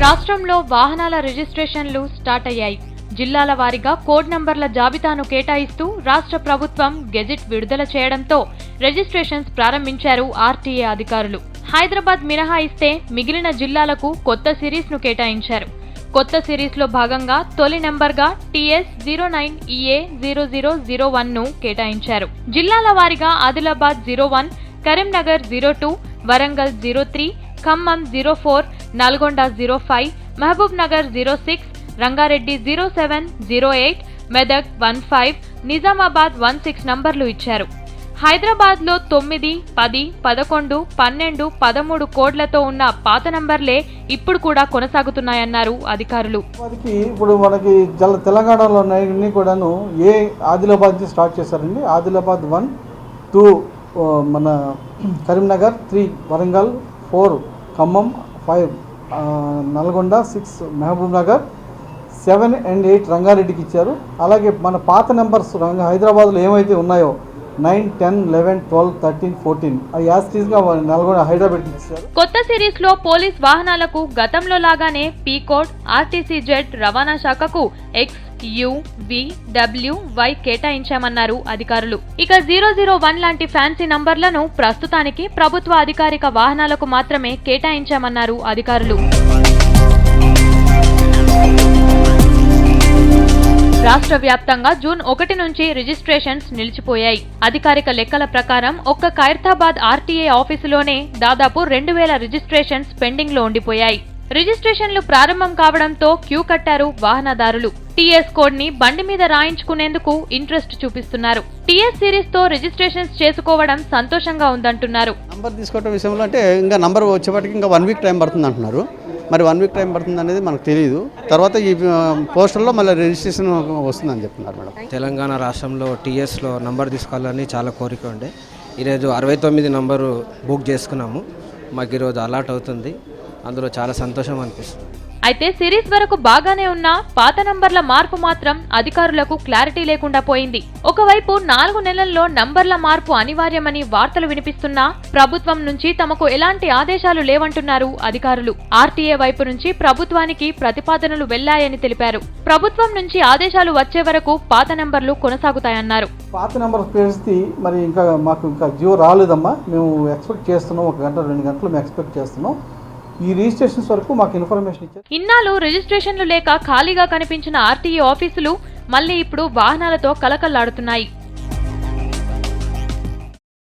రాష్ట్రంలో వాహనాల రిజిస్ట్రేషన్లు స్టార్ట్ అయ్యాయి. జిల్లాల వారీగా కోడ్ నంబర్ల జాబితాను కేటాయిస్తూ రాష్ట్ర ప్రభుత్వం గెజిట్ విడుదల చేయడంతో రిజిస్ట్రేషన్స్ ప్రారంభించారు ఆర్టీఏ అధికారులు. హైదరాబాద్ మినహాయిస్తే మిగిలిన జిల్లాలకు కొత్త సిరీస్ ను కేటాయించారు. కొత్త సిరీస్ లో భాగంగా తొలి నెంబర్గా TS09EA0001 ను కేటాయించారు. జిల్లాల వారీగా ఆదిలాబాద్ 01, కరీంనగర్ 02, వరంగల్ 03, ఖమ్మం 04, నల్గొండ 05, మహబూబ్ నగర్ 06, రంగారెడ్డి 07, 08, మెదక్ 15, నిజామాబాద్ 16 నంబర్లు ఇచ్చారు. హైదరాబాద్ లో 9, 10, 11, 12, 13 కోడ్లతో ఉన్న పాత నంబర్లే ఇప్పుడు కూడా కొనసాగుతున్నాయన్నారు అధికారులు. ఇప్పుడు మనకి తెలంగాణలో అన్ని కూడాను ఆదిలాబాద్ నుంచి స్టార్ట్ చేశారండి. ఆదిలాబాద్ 1, 2 మన కరీంనగర్, 3 వరంగల్, 4 ఖమ్మం, 5 నల్గొండ, 6 మహబూబ్ నగర్, 7 and 8 రంగారెడ్డికి ఇచ్చారు. అలాగే మన పాత నెంబర్స్ హైదరాబాద్లో ఏమైతే ఉన్నాయో 9, 10, 11, 12, 13, 14 అవి యాస్టీస్గా నల్గొండ హైదరాబాద్కి ఇచ్చారు. కొత్త సిరీస్ లో పోలీస్ వాహనాలకు గతంలో లాగానే పీ కోడ్, ఆర్టీసీ జెడ్ రవాణా శాఖకు X, U, V, W, Y కేటాయించామన్నారు అధికారులు. ఇక 001 లాంటి ఫ్యాన్సీ నంబర్లను ప్రస్తుతానికి ప్రభుత్వ అధికారిక వాహనాలకు మాత్రమే కేటాయించామన్నారు అధికారులు. రాష్ట్ర వ్యాప్తంగా జూన్ 1 నుంచి రిజిస్ట్రేషన్స్ నిలిచిపోయాయి. అధికారిక లెక్కల ప్రకారం ఒక్క ఖైరతాబాద్ ఆర్టీఏ ఆఫీసులోనే దాదాపు 2000 రిజిస్ట్రేషన్స్ పెండింగ్ లో ఉండిపోయాయి. రిజిస్ట్రేషన్లు ప్రారంభం కావడంతో క్యూ కట్టారు వాహనదారులు. టీఎస్ కోడ్ ని బండి మీద రాయించుకునేందుకు ఇంట్రెస్ట్ చూపిస్తున్నారు. టీఎస్ సిరీస్ తో రిజిస్ట్రేషన్స్ చేసుకోవడం సంతోషంగా ఉందంటున్నారు. నంబర్ తీసుకోవడం విషయంలో అంటే ఇంకా నంబర్ వచ్చేప్పటికి ఇంకా 1 వీక్ టైం పడుతుంది అంటున్నారు. మరి 1 వీక్ టైం పడుతుంది అనేది మనకు తెలియదు. తర్వాత ఈ పోస్టల్లో మళ్ళీ రిజిస్ట్రేషన్ వస్తుందని చెప్తున్నారు మేడం. తెలంగాణ రాష్ట్రంలో టీఎస్లో నంబర్ తీసుకోవాలని చాలా కోరిక ఉండే. ఈరోజు 69 నంబరు బుక్ చేసుకున్నాము. మాకు ఈరోజు అలాట్ అవుతుంది. అందులో చాలా సంతోషం అనిపిస్తుంది. అయితే సిరీస్ వరకు బాగానే ఉన్నా పాత నంబర్ల మార్పు మాత్రం అధికారులకు క్లారిటీ లేకుండా పోయింది. ఒకవైపు 4 నెలల్లో నంబర్ల మార్పు అనివార్యమని వార్తలు వినిపిస్తున్నా ప్రభుత్వం నుంచి తమకు ఎలాంటి ఆదేశాలు లేవంటున్నారు అధికారులు. ఆర్టీఏ వైపు నుంచి ప్రభుత్వానికి ప్రతిపాదనలు వెళ్లాయని తెలిపారు. ప్రభుత్వం నుంచి ఆదేశాలు వచ్చే వరకు పాత నంబర్లు కొనసాగుతాయన్నారు. పాత నెంబర్ పరిస్థితి మరి మాకు ఇంకా జియో రాలేదమ్మా. మేము ఎక్స్పెక్ట్ చేస్తున్నాం. 1 గంట 2 గంటలు మేము ఎక్స్పెక్ట్ చేస్తున్నాం. ఈ రిజిస్ట్రేషన్స్ వరకు మాకు ఇన్ఫర్మేషన్ ఇచ్చారు. ఇన్నాళ్ళు రిజిస్ట్రేషన్లు లేక ఖాళీగా కనిపించిన ఆర్టీఏ ఆఫీసులు మళ్లీ ఇప్పుడు వాహనాలతో కలకల్లాడుతున్నాయి.